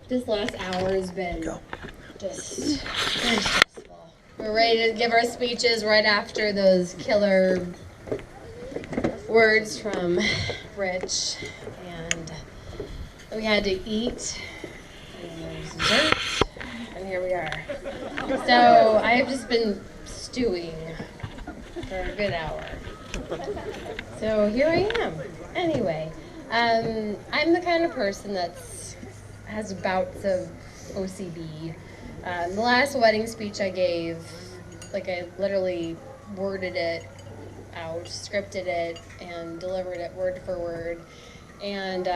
This last hour has been just very stressful. We're ready to give our speeches right after those killer words from Rich, and we had to eat, and there's dessert, and here we are. So I've just been stewing for a good hour. So here I am. Anyway, I'm the kind of person that's has bouts of OCD. The last wedding speech I gave, like I literally worded it out, scripted it, and delivered it word for word. And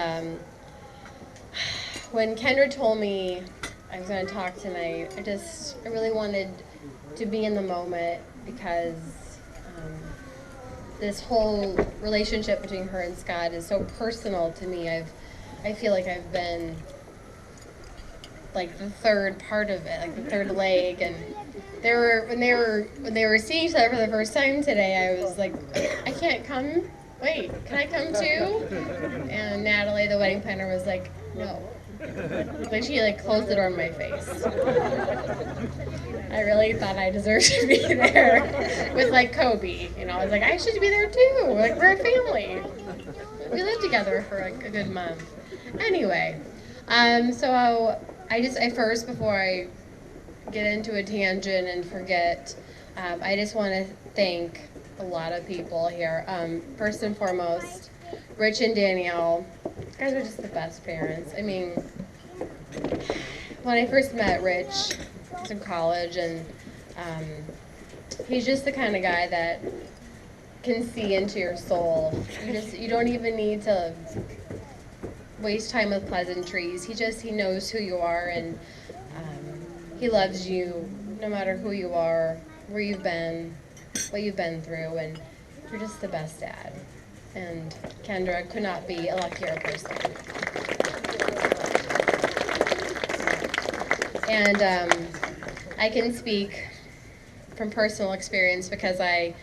when Kendra told me I was going to talk tonight, I really wanted to be in the moment because this whole relationship between her and Scott is so personal to me. I feel like I've been like the third part of it, like the third leg, and when they were seeing each other for the first time today, I was like, I can't come. Wait, can I come too? And Natalie, the wedding planner, was like, no. Like she closed the door in my face. I really thought I deserved to be there with Kobe. I was like, I should be there too. Like we're a family. We lived together for a good month. Anyway, so I first, before I get into a tangent and forget, I just want to thank a lot of people here. First and foremost, Rich and Danielle. You guys are just the best parents. I mean, when I first met Rich, I was in college, and he's just the kind of guy that can see into your soul. You don't even need to waste time with pleasantries. He knows who you are, and he loves you no matter who you are, where you've been, what you've been through, and you're just the best dad. And Kendra could not be a luckier person. And I can speak from personal experience because I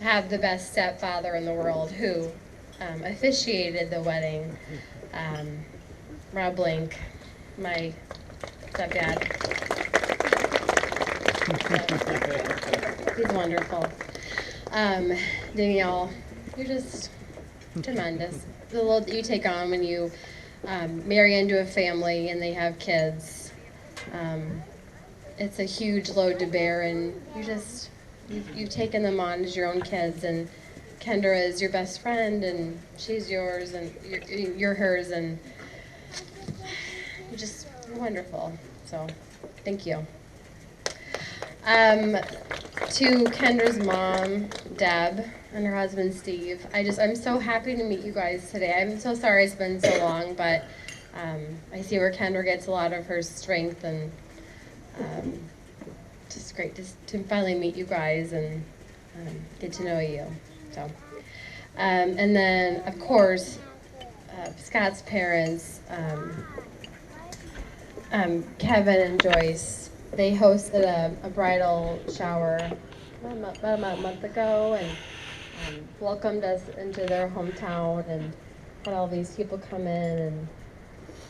have the best stepfather in the world who officiated the wedding. Rob Blink, my stepdad. He's wonderful. Danielle, you're just tremendous. The load that you take on when you marry into a family and they have kids, it's a huge load to bear, and you've taken them on as your own kids, and Kendra is your best friend, and she's yours, and you're hers, and you're just wonderful. So, thank you. To Kendra's mom, Deb, and her husband, Steve, I'm so happy to meet you guys today. I'm so sorry it's been so long, but I see where Kendra gets a lot of her strength, and just great to finally meet you guys and get to know you. So, and then, of course, Scott's parents, Kevin and Joyce, they hosted a bridal shower about a month ago, and welcomed us into their hometown, and had all these people come in, and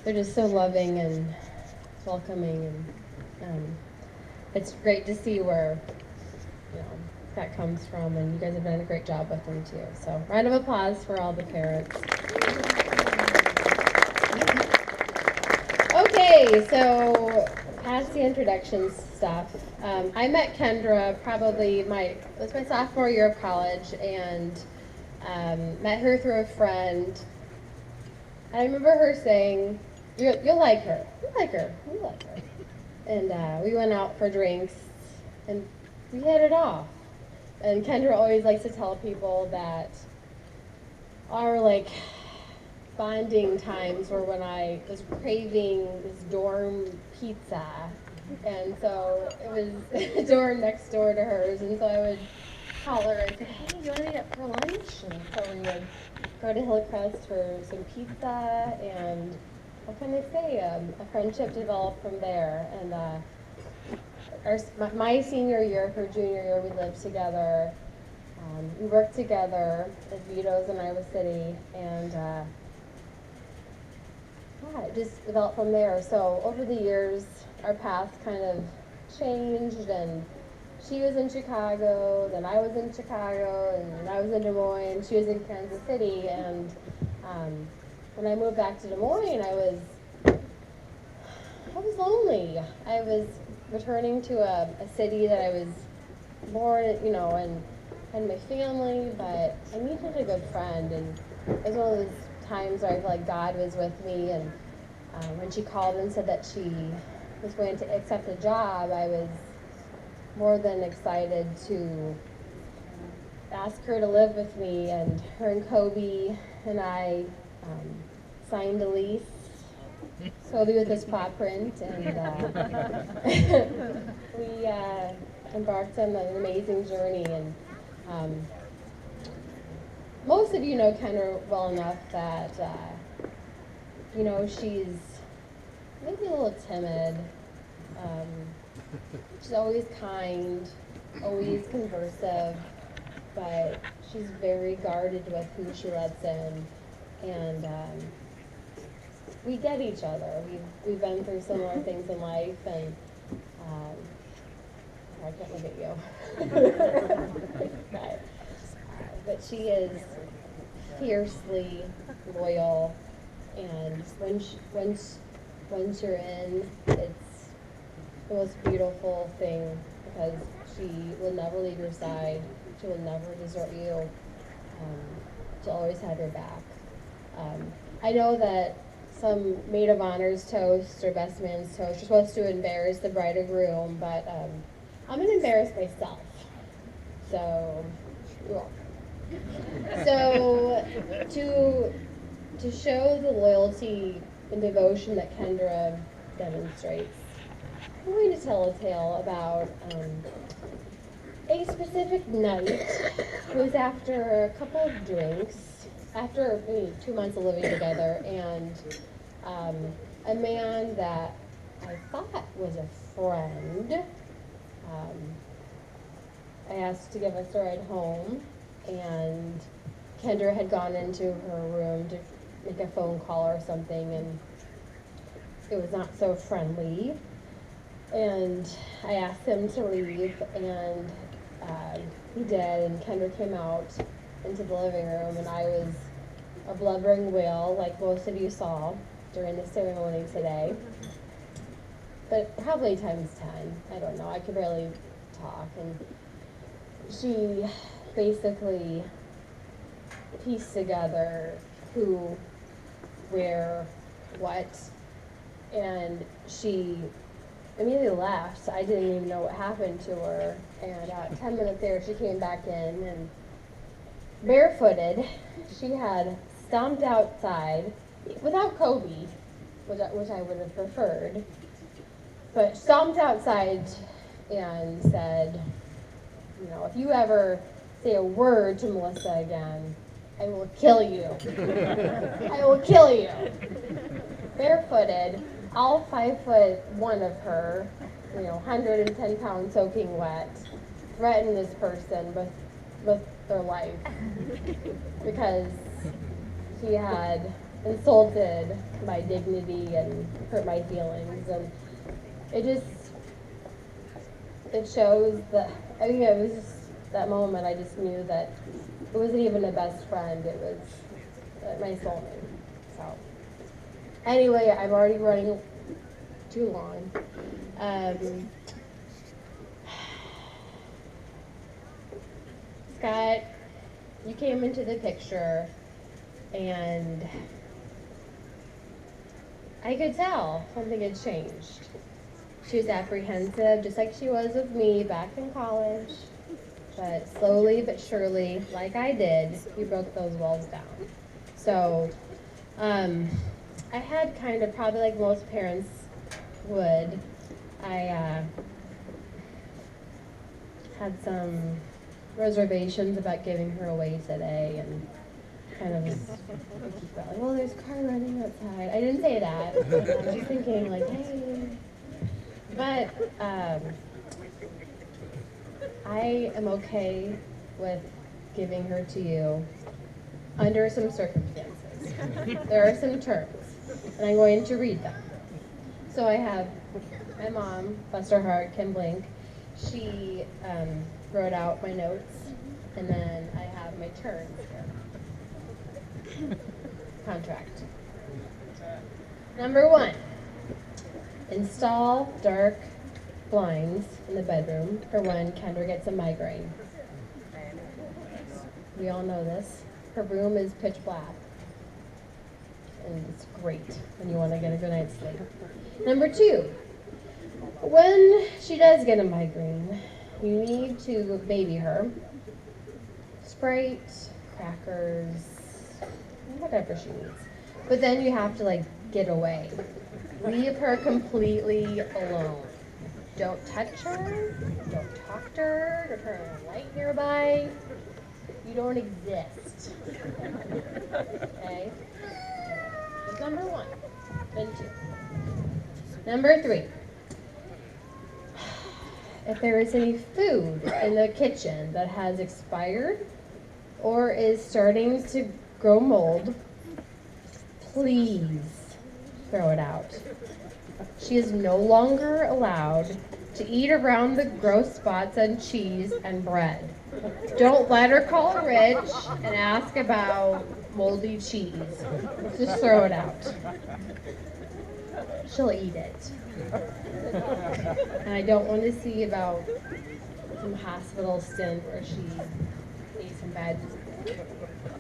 they're just so loving and welcoming, and it's great to see where that comes from, and you guys have done a great job with them too. So round of applause for all the parents. Okay, so past the introduction stuff. I met Kendra probably it was my sophomore year of college, and met her through a friend. I remember her saying, you'll like her, you like her, you like her. And we went out for drinks, and we hit it off. And Kendra always likes to tell people that our bonding times were when I was craving this dorm pizza, and so it was a dorm next door to hers, and so I would call her and say, hey, you want to meet up for lunch? And so we would go to Hillcrest for some pizza, and what can I say, a friendship developed from there. And my senior year, her junior year, we lived together. We worked together at Vito's in Iowa City, and yeah, it just developed from there. So over the years, our paths kind of changed, and she was in Chicago, then I was in Chicago, and then I was in Des Moines. She was in Kansas City, and when I moved back to Des Moines, I was lonely. I was returning to a city that I was born, and my family, but I needed a good friend, and it was one of those times where I feel like God was with me, and when she called and said that she was going to accept a job, I was more than excited to ask her to live with me, and her and Kobe and I signed a lease. Kobe with his paw print, and we embarked on an amazing journey. And most of you know Kendra well enough that she's maybe a little timid. She's always kind, always conversive, but she's very guarded with who she lets in, and we get each other. We've been through similar things in life, and I can't look at you. but she is fiercely loyal, and once you're in, it's the most beautiful thing, because she will never leave your side. She will never desert you. She'll always have your back. I know that some maid of honor's toast or best man's toast, you're supposed to embarrass the bride or groom, but I'm going to embarrass myself. So, to show the loyalty and devotion that Kendra demonstrates, I'm going to tell a tale about a specific night. It was after a couple of drinks, after maybe 2 months of living together, and a man that I thought was a friend, I asked to give us a ride home, and Kendra had gone into her room to make a phone call or something, and it was not so friendly, and I asked him to leave, and he did, and Kendra came out into the living room, and I was a blubbering whale, like most of you saw during the ceremony today, but probably times 10. I don't know, I could barely talk, and she basically pieced together who, where, what, and she immediately left. So I didn't even know what happened to her, and 10 minutes later she came back in, and barefooted, she had stomped outside without Kobe, which I would have preferred, but stomped outside and said, if you ever say a word to Melissa again, I will kill you. I will kill you. Barefooted, all 5'1" of her, 110 pounds soaking wet, threatened this person with their life because he had insulted my dignity and hurt my feelings, and it shows that, I think it was just that moment I just knew that it wasn't even a best friend, it was my soulmate. So anyway, I'm already running too long. Scott, you came into the picture, and I could tell something had changed. She was apprehensive, just like she was with me back in college, but slowly but surely, like I did, you broke those walls down. So, I had kind of, probably like most parents would, I had some reservations about giving her away today, and kind of just like, well, there's a car running outside. I didn't say that. I was just thinking, like, hey. But I am okay with giving her to you under some circumstances. There are some terms. and I'm going to read them. So I have my mom, bless her heart, Kim Blink. She wrote out my notes, and then I have my turns here. Contract. Number 1, install dark blinds in the bedroom for when Kendra gets a migraine. We all know this. Her room is pitch black. And it's great when you want to get a good night's sleep. Number 2, when she does get a migraine, you need to baby her. Sprite, crackers, whatever she needs. But then you have to get away. Leave her completely alone. Don't touch her, don't talk to her, don't turn on a light nearby. You don't exist. Okay? That's number 1. Then 2. Number 3. If there is any food in the kitchen that has expired or is starting to grow mold, please throw it out. She is no longer allowed to eat around the gross spots on cheese and bread. Don't let her call Rich and ask about moldy cheese. Just throw it out. She'll eat it. And I don't want to see about some hospital stint where she ate some bad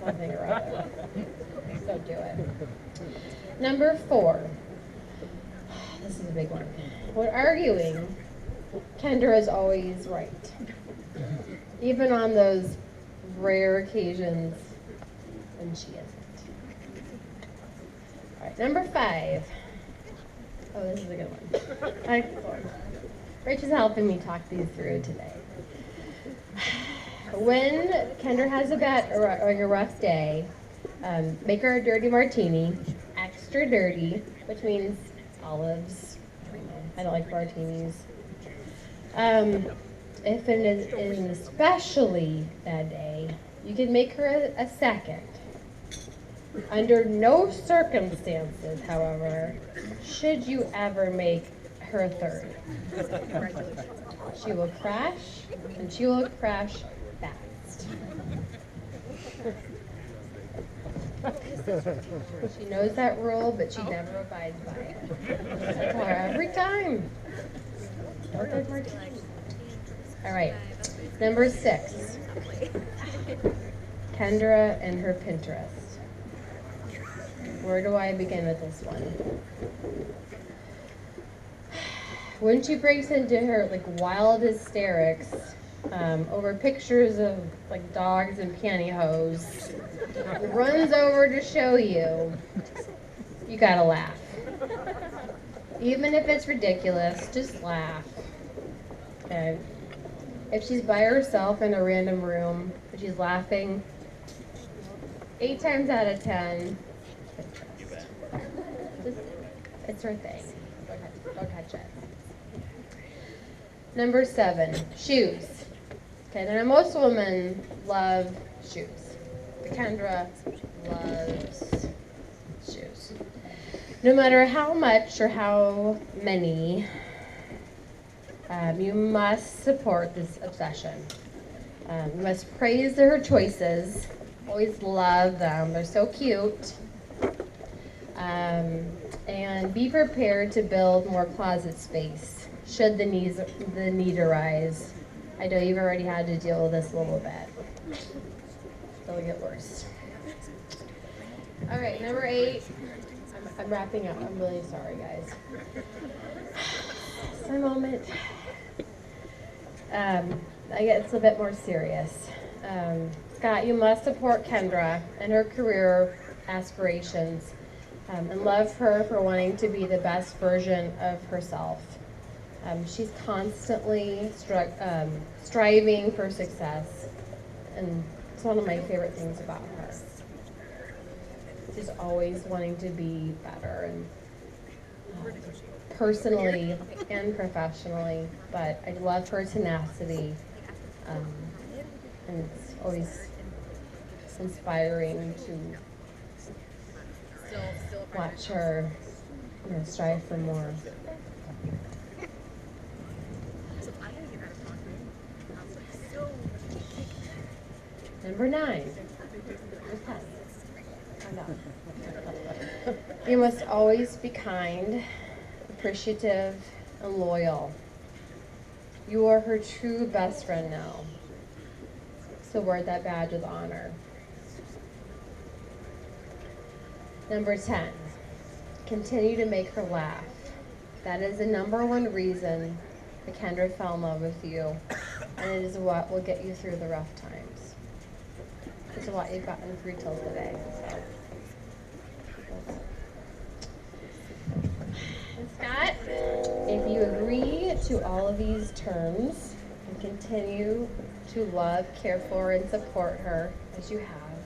something or other. Don't do it. Number 4. This is a big one. When arguing, Kendra is always right. Even on those rare occasions when she isn't. All right, number 5. Oh, this is a good one. Excellent. Rich is helping me talk these through today. When Kendra has a rough day, make her a dirty martini, extra dirty, which means olives. I don't like martinis. If it is an especially bad day, you can make her a second. Under no circumstances, however, should you ever make her a third. She will crash, and she will crash fast. She knows that rule, but she never abides by it. I tell her every time. All right, number 6. Kendra and her Pinterest. Where do I begin with this one? When she breaks into her wild hysterics over pictures of dogs and pantyhose, runs over to show you, you gotta laugh. Even if it's ridiculous, just laugh. Okay? If she's by herself in a random room, and she's laughing, 8 times out of 10, it's her thing. Don't touch it. Number 7, shoes. Okay, now most women love shoes. But Kendra loves shoes. No matter how much or how many, you must support this obsession. You must praise her choices. Always love them. They're so cute. And be prepared to build more closet space should the need arise. I know you've already had to deal with this a little bit. It'll get worse. All right, number 8. I'm wrapping up. I'm really sorry, guys. It's my moment. I guess it's a bit more serious. Scott, you must support Kendra and her career aspirations and love her for wanting to be the best version of herself. She's constantly striving for success, and it's one of my favorite things about her. She's always wanting to be better, and personally and professionally, but I love her tenacity, and it's always inspiring to still watch her, strive for more. Number 9. You must always be kind, appreciative, and loyal. You are her true best friend now. So wear that badge with honor. Number 10. Continue to make her laugh. That is the number one reason that Kendra fell in love with you, and it is what will get you through the rough times. It's what you've gotten through till today. And Scott, if you agree to all of these terms and continue to love, care for, and support her as you have,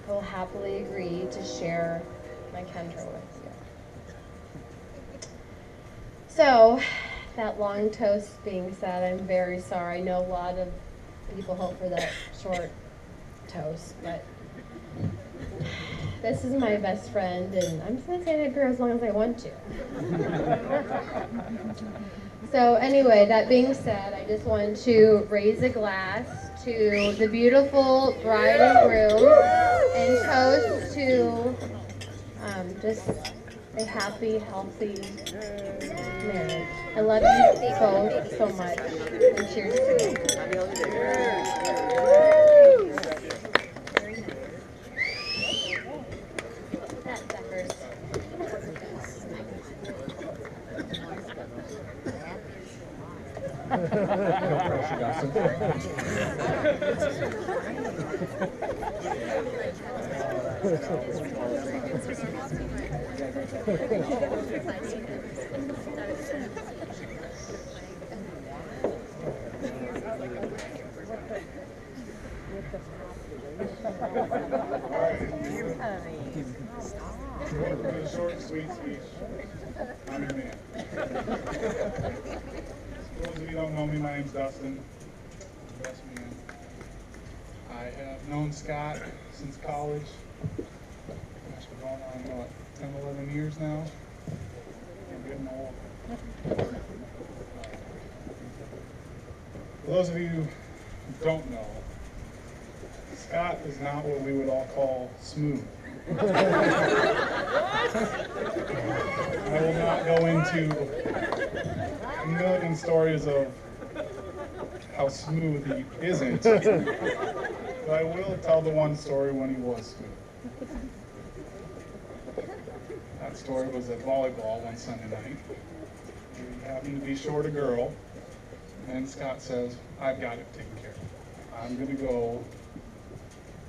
I will happily agree to share my Kendra with you. So, that long toast being said, I'm very sorry. I know a lot of people hope for that short toast, but this is my best friend, and I'm just going to stay here as long as I want to. So anyway, that being said, I just want to raise a glass to the beautiful bride and groom and toast to just a happy, healthy marriage. I love you both so much. And cheers to you. No pressure, Dustin. Short and sweet speech. I'm your man. For those of you who don't know me, my name's Dustin. I'm the best man. I have known Scott since college. Gosh, we're going on, what, 10, 11 years now? I'm getting old. For those of you who don't know, Scott is not what we would all call smooth. I will not go into a million stories of how smooth he isn't, but I will tell the one story when he was smooth. That story was at volleyball one Sunday night. We happened to be short a girl, and Scott says, I've got it taken care of. I'm going to go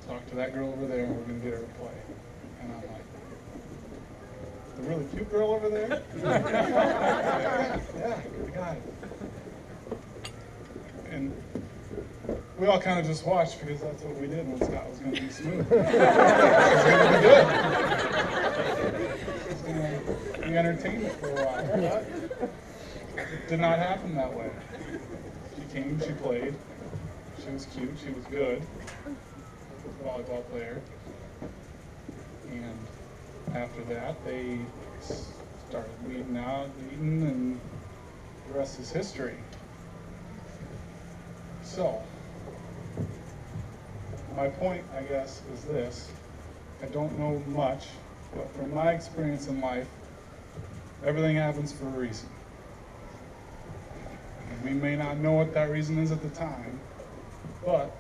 talk to that girl over there, and we're going to get her to play. And I'm like, the really cute girl over there? Yeah, I got it. And we all kind of just watched because that's what we did when Scott was going to be smooth. It was going to be good. It was going to be entertainment for a while. But it did not happen that way. She came, she played. She was cute, she was good. Volleyball player. And after that, they started meeting, and the rest is history. So, my point, I guess, is this. I don't know much, but from my experience in life, everything happens for a reason. And we may not know what that reason is at the time, but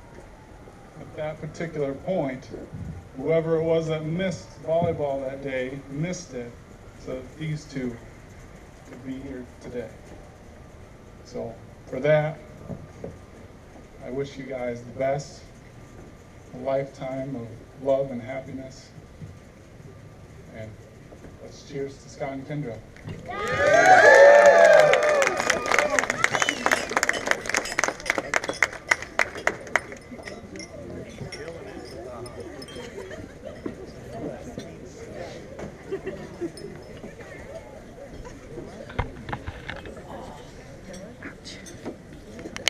at that particular point, whoever it was that missed volleyball that day missed it, so these two could be here today. So for that, I wish you guys the best, a lifetime of love and happiness, and let's cheers to Scott and Kendra.